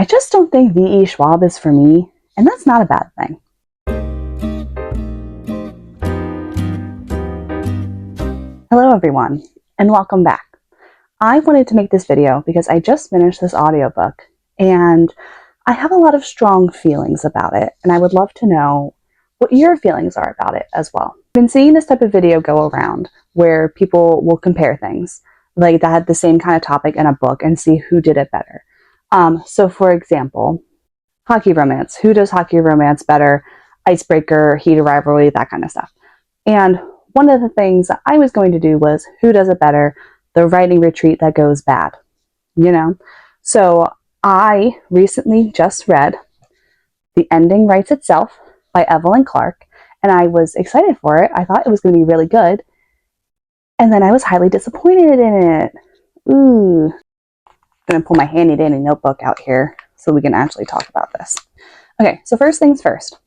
I just don't think V.E. Schwab is for me, and that's not a bad thing. Hello everyone, and welcome back. I wanted to make this video because I just finished this audiobook, and I have a lot of strong feelings about it, and I would love to know what your feelings are about it as well. I've been seeing this type of video go around where people will compare things, like that had the same kind of topic in a book, and see who did it better. So for example, hockey romance. Who does hockey romance better? Icebreaker, heat of rivalry, that kind of stuff. And one of the things that I was going to do was who does it better? The writing retreat that goes bad, you know? So I recently just read The Ending Writes Itself by Evelyn Clark, and I was excited for it. I thought it was going to be really good. And then I was highly disappointed in it. Ooh. I'm going to pull my handy dandy notebook out here so we can actually talk about this. Okay, so first things first.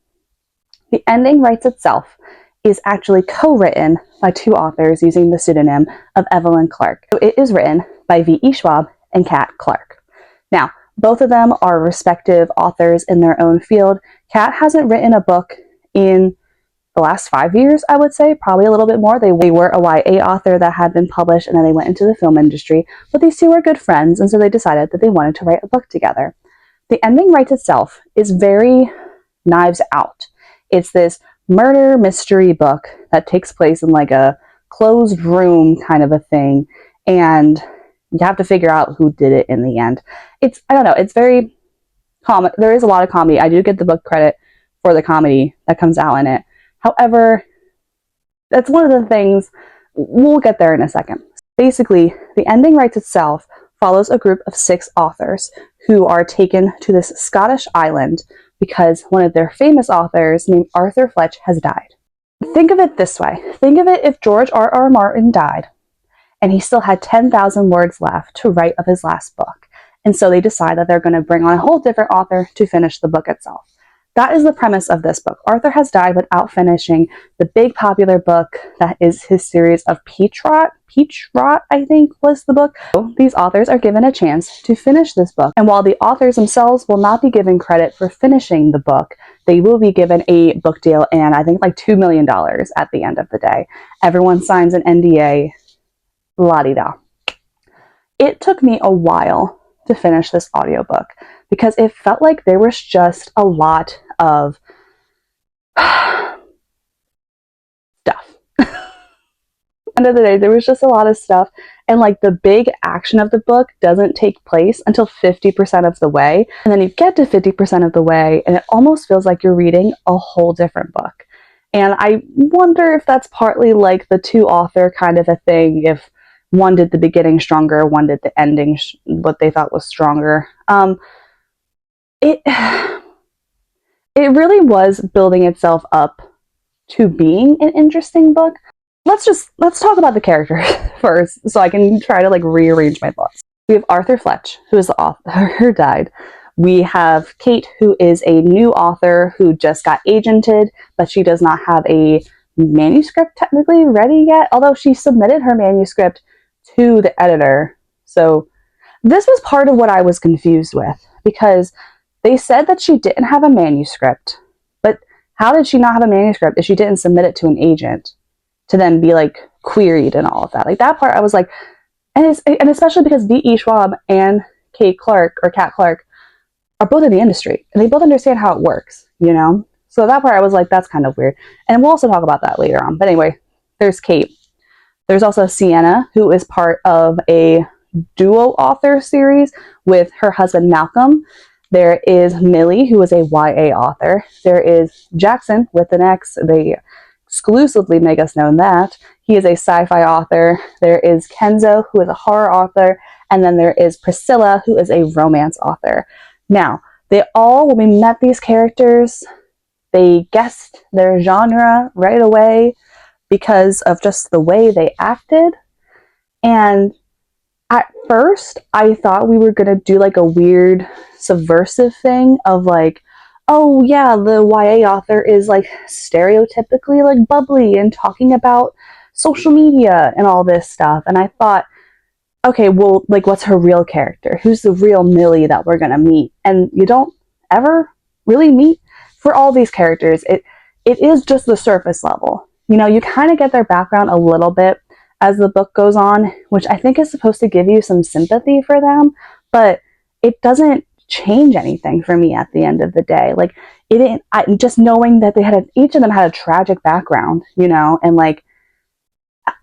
The Ending Writes Itself is actually co-written by two authors using the pseudonym of Evelyn Clark. So it is written by V.E. Schwab and Kat Clark. Now, both of them are respective authors in their own field. Kat hasn't written a book in the last 5 years, I would say, probably a little bit more. They were a YA author that had been published, and then they went into the film industry. But these two are good friends, and so they decided that they wanted to write a book together. The Ending Writes Itself is very Knives Out. It's this murder mystery book that takes place in like a closed room kind of a thing, and you have to figure out who did it in the end. I don't know, it's very comic. There is a lot of comedy. I do get the book credit for the comedy that comes out in it. However, that's one of the things, we'll get there in a second. Basically, The Ending Writes Itself follows a group of 6 authors who are taken to this Scottish island because one of their famous authors named Arthur Fletch has died. Think of it this way. Think of it if George R.R. Martin died and he still had 10,000 words left to write of his last book. And so they decide that they're going to bring on a whole different author to finish the book itself. That is the premise of this book. Arthur has died without finishing the big popular book that is his series of Peach Rot, I think was the book. So these authors are given a chance to finish this book. And while the authors themselves will not be given credit for finishing the book, they will be given a book deal and I think like $2 million at the end of the day. Everyone signs an NDA, la-di-da. It took me a while to finish this audiobook because it felt like there was just a lot of stuff. End of the day, there was just a lot of stuff, and like the big action of the book doesn't take place until 50% of the way, and then you get to 50% of the way and it almost feels like you're reading a whole different book. And I wonder if that's partly like the two author kind of a thing, if one did the beginning stronger, one did the ending what they thought was stronger. It really was building itself up to being an interesting book. Let's talk about the characters first so I can try to like rearrange my thoughts. We have Arthur Fletch, who is the author who died. We have Kate, who is a new author who just got agented, but she does not have a manuscript technically ready yet, although she submitted her manuscript to the editor. So this was part of what I was confused with, because they said that she didn't have a manuscript, but how did she not have a manuscript if she didn't submit it to an agent to then be like queried and all of that? Like that part I was like, and especially because V.E. Schwab and Kat Clark are both in the industry and they both understand how it works, you know? So that part I was like, that's kind of weird. And we'll also talk about that later on. But anyway, there's Kate. There's also Sienna, who is part of a duo author series with her husband Malcolm. There is Millie, who is a YA author. There is Jackson with an X. They exclusively make us know that. He is a sci-fi author. There is Kenzo, who is a horror author. And then there is Priscilla, who is a romance author. Now, they all, when we met these characters, they guessed their genre right away because of just the way they acted. And at first, I thought we were going to do like a weird subversive thing of like, oh yeah, the YA author is like stereotypically like bubbly and talking about social media and all this stuff. And I thought, okay, well, like, what's her real character? Who's the real Millie that we're gonna meet? And you don't ever really meet for all these characters. It is just the surface level. You know, you kind of get their background a little bit as the book goes on, which I think is supposed to give you some sympathy for them, but it doesn't change anything for me at the end of the day. Like, it didn't, just knowing that each of them had a tragic background, you know, and like,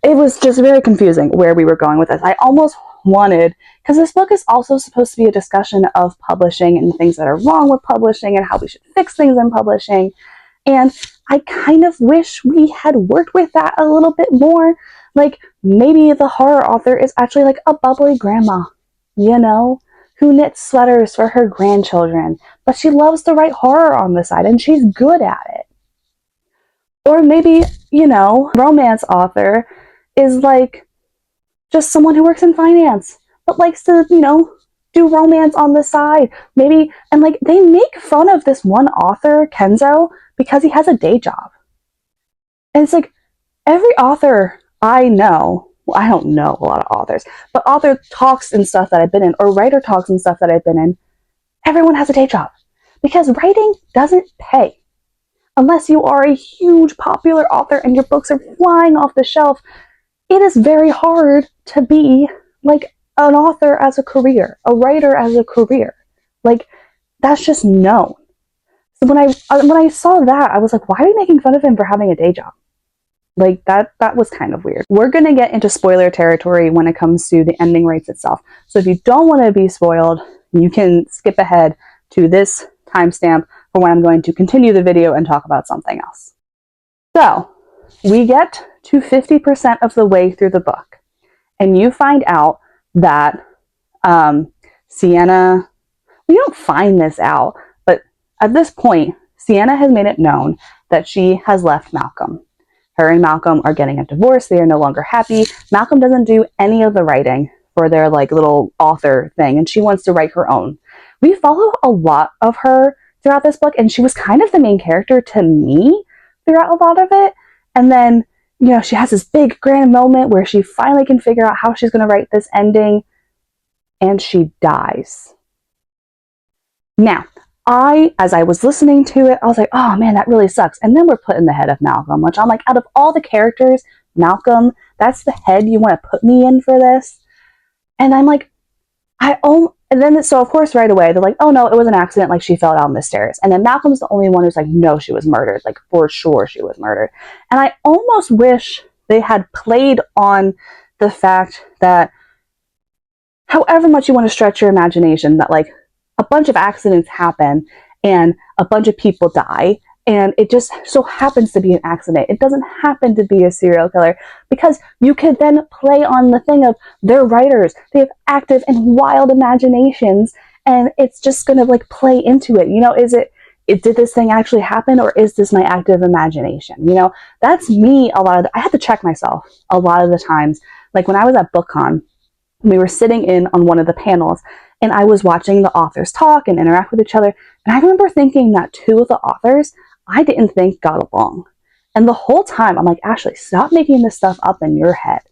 it was just very confusing where we were going with this. I almost wanted, because this book is also supposed to be a discussion of publishing and things that are wrong with publishing and how we should fix things in publishing. And I kind of wish we had worked with that a little bit more. Like, maybe the horror author is actually like a bubbly grandma, you know, who knits sweaters for her grandchildren, but she loves to write horror on the side and she's good at it. Or maybe, you know, romance author is like just someone who works in finance, but likes to, you know, do romance on the side. Maybe, and like, they make fun of this one author, Kenzo, because he has a day job. And it's like, every author I know, well, I don't know a lot of authors, but author talks and stuff that I've been in, or writer talks and stuff that I've been in, everyone has a day job. Because writing doesn't pay. Unless you are a huge popular author and your books are flying off the shelf, it is very hard to be like an author as a career, a writer as a career. Like, that's just known. So when I saw that, I was like, why are you making fun of him for having a day job? Like, that was kind of weird. We're gonna get into spoiler territory when it comes to the ending rates itself. So if you don't want to be spoiled, you can skip ahead to this timestamp for when I'm going to continue the video and talk about something else. So we get to 50% of the way through the book, and you find out that Sienna, we don't find this out, but at this point, Sienna has made it known that she has left Malcolm. Her and Malcolm are getting a divorce. They are no longer happy. Malcolm doesn't do any of the writing for their like little author thing, and she wants to write her own. We follow a lot of her throughout this book, and she was kind of the main character to me throughout a lot of it. And then, you know, she has this big grand moment where she finally can figure out how she's going to write this ending, and she dies. Now, as I was listening to it, I was like, oh man, that really sucks. And then we're put in the head of Malcolm, which I'm like, out of all the characters, Malcolm, that's the head you want to put me in for this? And I'm like, and then, so of course, right away, they're like, oh no, it was an accident, like she fell down the stairs. And then Malcolm's the only one who's like, no, she was murdered, like for sure she was murdered. And I almost wish they had played on the fact that, however much you want to stretch your imagination, that like a bunch of accidents happen and a bunch of people die, and it just so happens to be an accident. It doesn't happen to be a serial killer, because you could then play on the thing of they're writers. They have active and wild imaginations, and it's just going to like play into it. You know, did this thing actually happen, or is this my active imagination? You know, that's me a lot of I had to check myself a lot of the times. Like when I was at BookCon, we were sitting in on one of the panels, and I was watching the authors talk and interact with each other. And I remember thinking that two of the authors I didn't think got along. And the whole time I'm like, Ashley, stop making this stuff up in your head.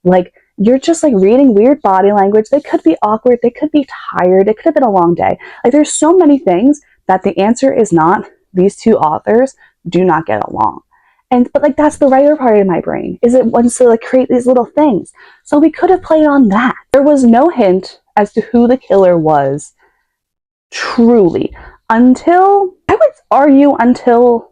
Like, you're just like reading weird body language. They could be awkward. They could be tired. It could have been a long day. Like, there's so many things that the answer is not these two authors do not get along. But like, that's the writer part of my brain, is it wants to like create these little things. So we could have played on that. There was no hint as to who the killer was, truly, until, I would argue, until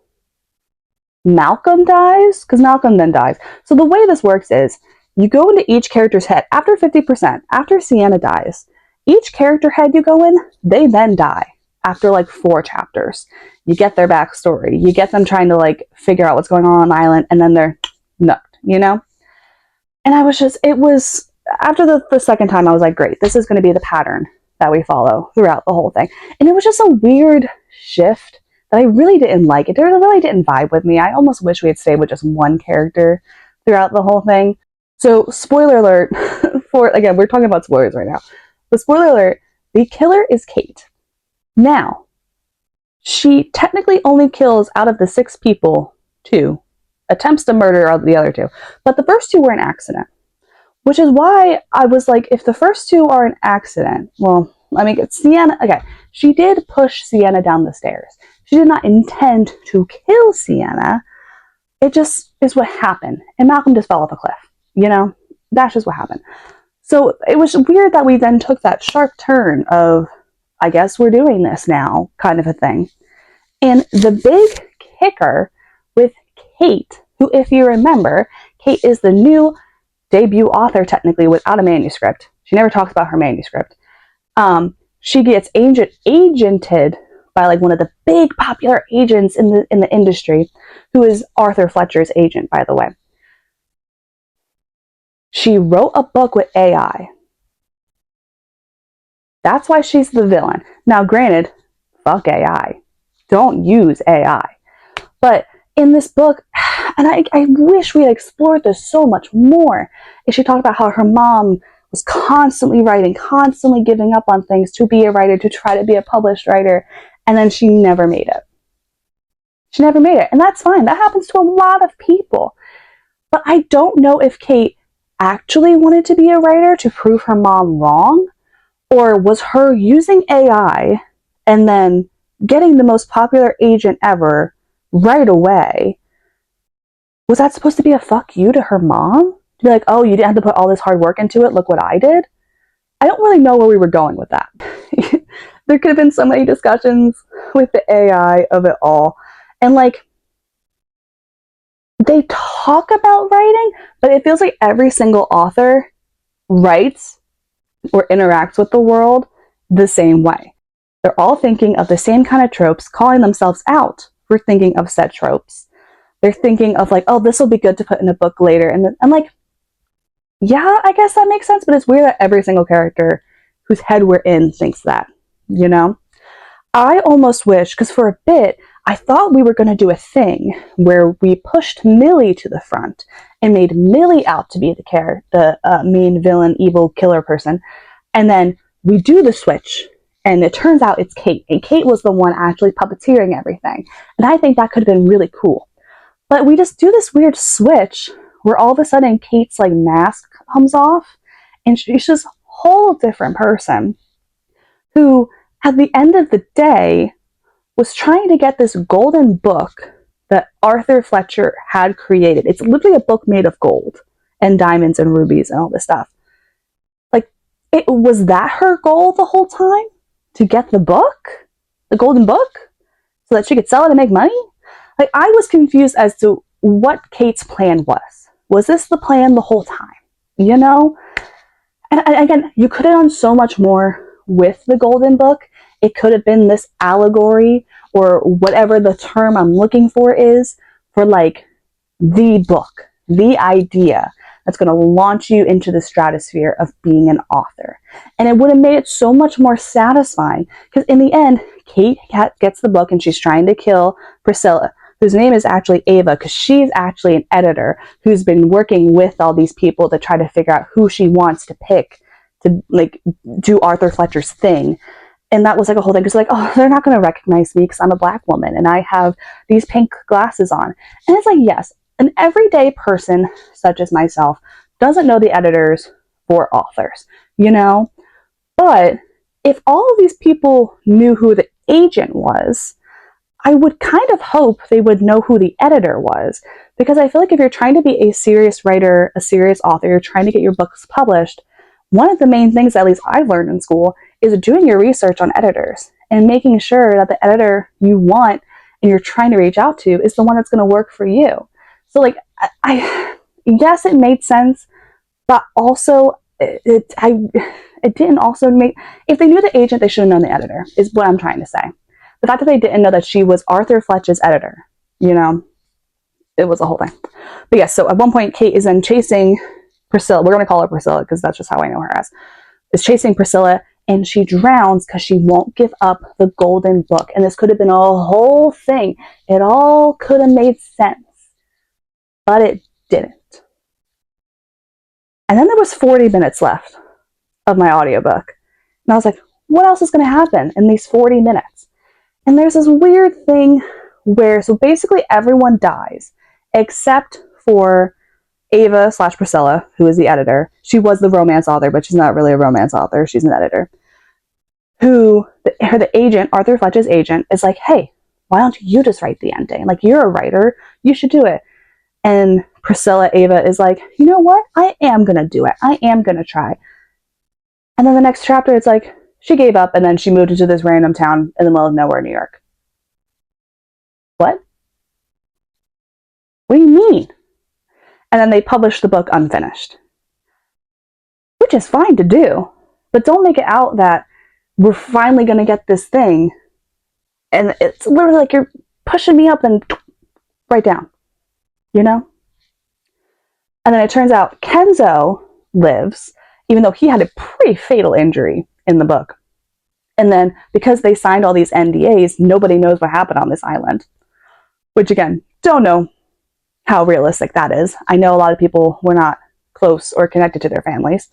Malcolm dies, because Malcolm then dies. So the way this works is, you go into each character's head after 50%, after Sienna dies. Each character head you go in, they then die after like 4 chapters. You get their backstory. You get them trying to like figure out what's going on the island, and then they're nucked, you know? And I was just, it was, after the second time, I was like, great, this is going to be the pattern that we follow throughout the whole thing. And it was just a weird shift that I really didn't like. It really didn't vibe with me. I almost wish we had stayed with just one character throughout the whole thing. So, spoiler alert, again, we're talking about spoilers right now. But spoiler alert, the killer is Kate. Now, she technically only kills, out of the 6 people, 2. Attempts to murder the other 2. But the first 2 were an accident. which is why I was like, if the first two are an accident, well, let me get Sienna. Okay, she did push Sienna down the stairs. She did not intend to kill Sienna. It just is what happened. And Malcolm just fell off a cliff. You know, that's just what happened. So it was weird that we then took that sharp turn of, I guess we're doing this now, kind of a thing. And the big kicker with Kate, who, if you remember, Kate is the new debut author, technically, without a manuscript. She never talks about her manuscript. She gets agented by like one of the big popular agents in the industry, who is Arthur Fletcher's agent, by the way. She wrote a book with AI. That's why she's the villain. Now, granted, fuck AI. Don't use AI. But in this book, and I wish we had explored this so much more, is she talked about how her mom was constantly writing, constantly giving up on things to be a writer, to try to be a published writer, and then she never made it. She never made it, and that's fine. That happens to a lot of people. But I don't know if Kate actually wanted to be a writer to prove her mom wrong, or was her using AI and then getting the most popular agent ever right away, was that supposed to be a fuck you to her mom? To be like, oh, you didn't have to put all this hard work into it, look what I did? I don't really know where we were going with that. There could have been so many discussions with the AI of it all. And like, they talk about writing, but it feels like every single author writes or interacts with the world the same way. They're all thinking of the same kind of tropes, calling themselves out for thinking of said tropes. They're thinking of like, oh, this will be good to put in a book later. And I'm like, yeah, I guess that makes sense, but it's weird that every single character whose head we're in thinks that, you know? I almost wish, because for a bit, I thought we were going to do a thing where we pushed Millie to the front and made Millie out to be the main villain, evil killer person. And then we do the switch, and it turns out it's Kate. And Kate was the one actually puppeteering everything. And I think that could have been really cool. But we just do this weird switch where all of a sudden Kate's like mask comes off, and she's just a whole different person who, at the end of the day, was trying to get this golden book that Arthur Fletcher had created. It's literally a book made of gold and diamonds and rubies and all this stuff. Like, was that her goal the whole time? To get the book? The golden book? So that she could sell it and make money? Like, I was confused as to what Kate's plan was. Was this the plan the whole time? You know? And again, you could have done so much more with the golden book. It could have been this allegory, or whatever the term I'm looking for is, for like the book, the idea that's going to launch you into the stratosphere of being an author. And it would have made it so much more satisfying, because in the end, Kate gets the book and she's trying to kill Priscilla, whose name is actually Ava, because she's actually an editor who's been working with all these people to try to figure out who she wants to pick to like do Arthur Fletcher's thing. And that was like a whole thing, because like, oh, they're not going to recognize me because I'm a black woman and I have these pink glasses on. And it's like, yes, an everyday person such as myself doesn't know the editors for authors, you know? But if all of these people knew who the agent was, I would kind of hope they would know who the editor was. Because I feel like if you're trying to be a serious writer, a serious author, you're trying to get your books published, one of the main things, at least I've learned in school, is doing your research on editors and making sure that the editor you want and you're trying to reach out to is the one that's going to work for you. So like, yes, it made sense, but also it didn't also make, if they knew the agent, they should have known the editor, is what I'm trying to say. The fact that they didn't know that she was Arthur Fletcher's editor, you know, it was a whole thing. But yes, so at one point, Kate is then chasing Priscilla. We're going to call her Priscilla because that's just how I know her as. Is chasing Priscilla, and she drowns because she won't give up the golden book. And this could have been a whole thing. It all could have made sense, but it didn't. And then there was 40 minutes left of my audiobook. And I was like, what else is going to happen in these 40 minutes? And there's this weird thing where, so basically everyone dies except for Ava slash Priscilla, who is the editor, she was the romance author, but she's not really a romance author. She's an editor. The agent, Arthur Fletch's agent, is like, hey, why don't you just write the ending? Like, you're a writer. You should do it. And Priscilla, Ava, is like, you know what? I am going to do it. I am going to try. And then the next chapter, it's like, she gave up and then she moved into this random town in the middle of nowhere, New York. What? What do you mean? And then they published the book unfinished. Which is fine to do. But don't make it out that we're finally going to get this thing. And it's literally like you're pushing me up and right down. You know? And then it turns out Kenzo lives, even though he had a pretty fatal injury in the book. And then because they signed all these NDAs, nobody knows what happened on this island. Which again, don't know how realistic that is. I know a lot of people were not close or connected to their families,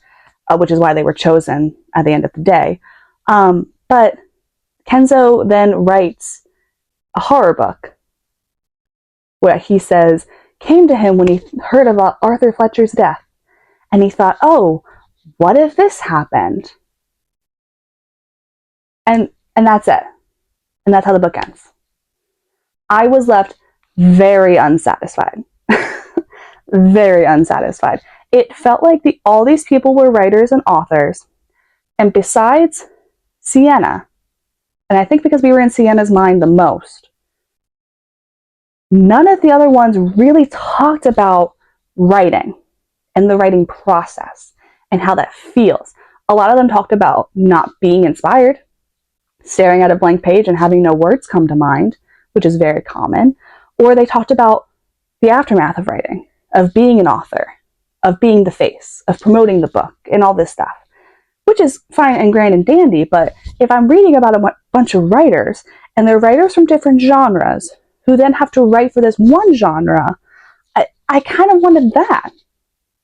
which is why they were chosen at the end of the day. But Kenzo then writes a horror book where he says, came to him when he heard about Arthur Fletcher's death. And he thought, oh, what if this happened? And that's it. And that's how the book ends. I was left very unsatisfied. Very unsatisfied. It felt like all these people were writers and authors. And besides Sienna, and I think because we were in Sienna's mind the most, none of the other ones really talked about writing and the writing process and how that feels. A lot of them talked about not being inspired, staring at a blank page and having no words come to mind, which is very common. Or they talked about the aftermath of writing, of being an author, of being the face, of promoting the book, and all this stuff, which is fine and grand and dandy. But if I'm reading about a bunch of writers, and they're writers from different genres, who then have to write for this one genre, I kind of wanted that.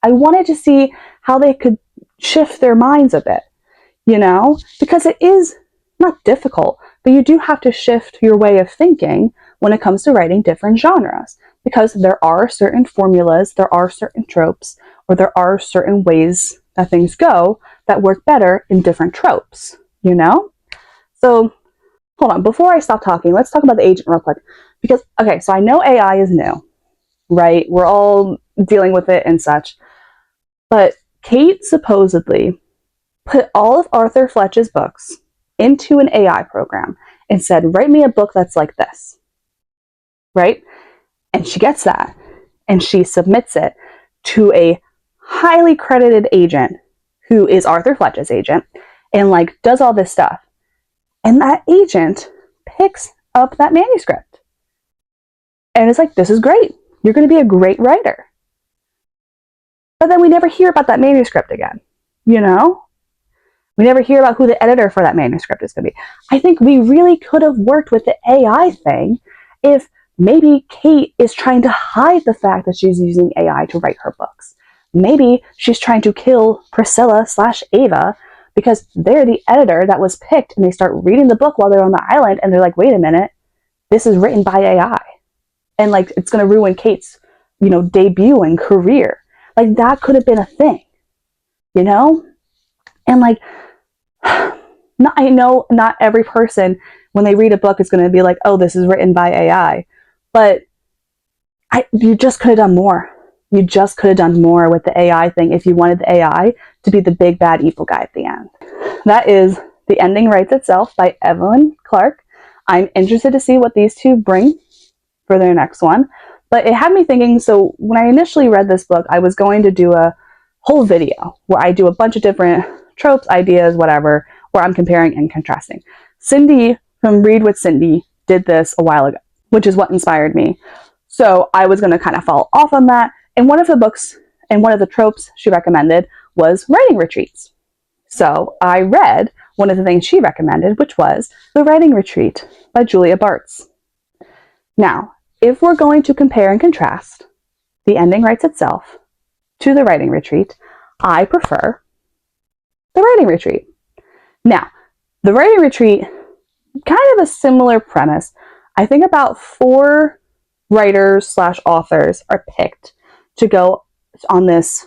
I wanted to see how they could shift their minds a bit, you know? Because it is not difficult, but you do have to shift your way of thinking when it comes to writing different genres. Because there are certain formulas, there are certain tropes, or there are certain ways that things go that work better in different tropes, you know? So, hold on, before I stop talking, let's talk about the agent real quick. Because, okay, so I know AI is new, right? We're all dealing with it and such. But Kate supposedly put all of Arthur Fletch's books into an AI program and said, write me a book that's like this, right? And she gets that, and she submits it to a highly credited agent who is Arthur Fletch's agent, and like does all this stuff. And that agent picks up that manuscript. And it's like, this is great. You're going to be a great writer. But then we never hear about that manuscript again, you know? We never hear about who the editor for that manuscript is going to be. I think we really could have worked with the AI thing if maybe Kate is trying to hide the fact that she's using AI to write her books. Maybe she's trying to kill Priscilla / Ava because they're the editor that was picked, and they start reading the book while they're on the island, and they're like, wait a minute, this is written by AI. And like, it's going to ruin Kate's, you know, debut and career. Like, that could have been a thing, you know? And like, I know not every person, when they read a book, is going to be like, oh, this is written by AI. But you just could have done more. You just could have done more with the AI thing if you wanted the AI to be the big, bad, evil guy at the end. That is The Ending Writes Itself by Evelyn Clark. I'm interested to see what these two bring for their next one. But it had me thinking, so when I initially read this book, I was going to do a whole video where I do a bunch of different tropes, ideas, whatever, where I'm comparing and contrasting. Cindy from Read with Cindy did this a while ago, which is what inspired me. So I was going to kind of follow off on that. And one of the books and one of the tropes she recommended was writing retreats. So I read one of the things she recommended, which was The Writing Retreat by Julia Bartz. Now, if we're going to compare and contrast The Ending Writes Itself to The Writing Retreat, I prefer The Writing Retreat. Now, The Writing Retreat, kind of a similar premise. I think about 4 writers / authors are picked to go on this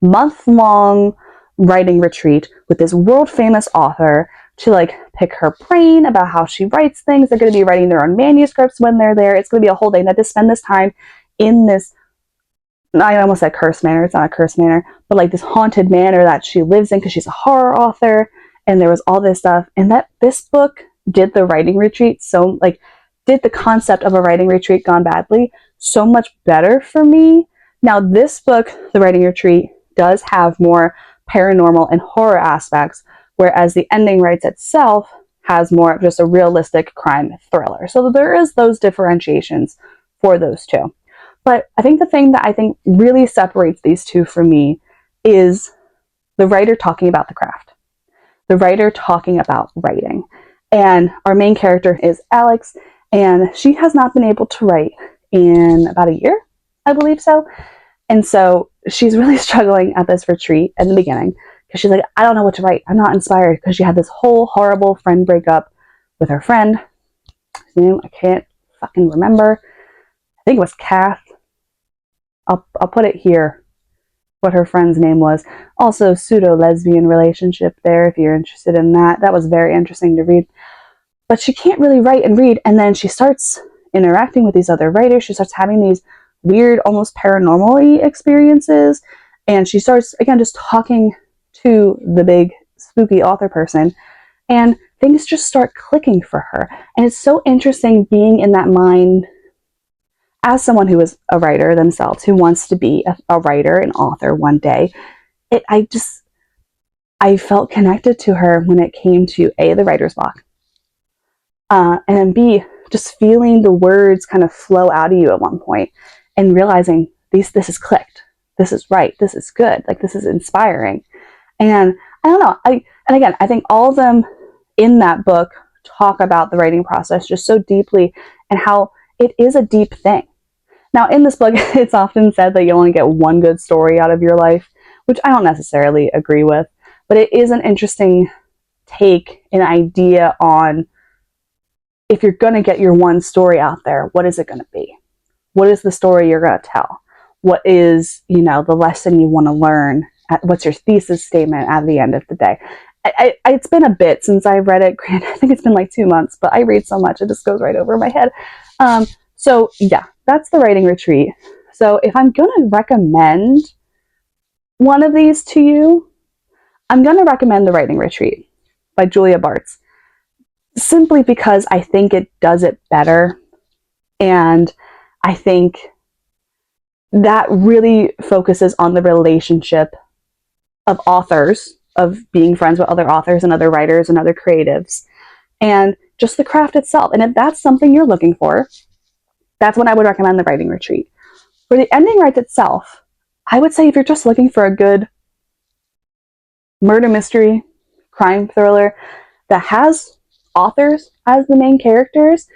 month-long writing retreat with this world-famous author to like pick her brain about how she writes things. They're going to be writing their own manuscripts when they're there. It's going to be a whole day. And to spend this time in this, I almost said cursed manor. It's not a cursed manor, but like this haunted manor that she lives in because she's a horror author. And there was all this stuff. And that this book did the writing retreat so like did the concept of a writing retreat gone badly so much better for me. Now this book, The Writing Retreat, does have more paranormal and horror aspects, whereas The Ending Writes itself has more of just a realistic crime thriller. So there is those differentiations for those two. But I think the thing that I think really separates these two for me is the writer talking about the craft, the writer talking about writing. And our main character is Alex, and she has not been able to write in about a year, I believe so. And so she's really struggling at this retreat at the beginning because she's like, I don't know what to write. I'm not inspired, because she had this whole horrible friend breakup with her friend. His name, I can't fucking remember. I think it was Kath. I'll put it here, what her friend's name was. Also, pseudo-lesbian relationship there, if you're interested in that. That was very interesting to read. But she can't really write and read, and then she starts interacting with these other writers. She starts having these weird, almost paranormal-y experiences, and she starts, again, just talking to the big, spooky author person, and things just start clicking for her. And it's so interesting being in that mind as someone who is a writer themselves, who wants to be a writer, an author one day. I felt connected to her when it came to A, the writer's block, and then B, just feeling the words kind of flow out of you at one point and realizing this is clicked, this is right, this is good, like this is inspiring. And I don't know, and again, I think all of them in that book talk about the writing process just so deeply and how it is a deep thing. Now, in this book, it's often said that you only get one good story out of your life, which I don't necessarily agree with, but it is an interesting take, an idea on, if you're going to get your one story out there, what is it going to be? What is the story you're going to tell? What is, the lesson you want to learn? What's your thesis statement at the end of the day? It's been a bit since I've read it. Granted, I think it's been like 2 months, but I read so much, it just goes right over my head. So yeah, that's The Writing Retreat. So if I'm going to recommend one of these to you, I'm going to recommend The Writing Retreat by Julia Bartz, simply because I think it does it better. And I think that really focuses on the relationship of authors, of being friends with other authors and other writers and other creatives, and just the craft itself. And if that's something you're looking for, that's when I would recommend The Writing Retreat. For The Ending Writes itself, I would say if you're just looking for a good murder mystery, crime thriller that has authors as the main characters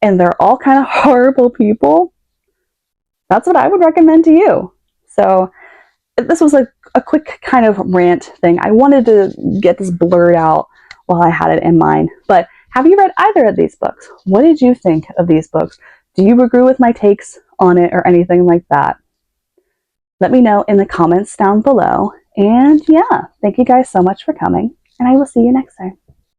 and they're all kind of horrible people, that's what I would recommend to you. So this was like a quick kind of rant thing. I wanted to get this blurred out while I had it in mind. But have you read either of these books? What did you think of these books? Do you agree with my takes on it or anything like that? Let me know in the comments down below. And yeah, thank you guys so much for coming, and I will see you next time.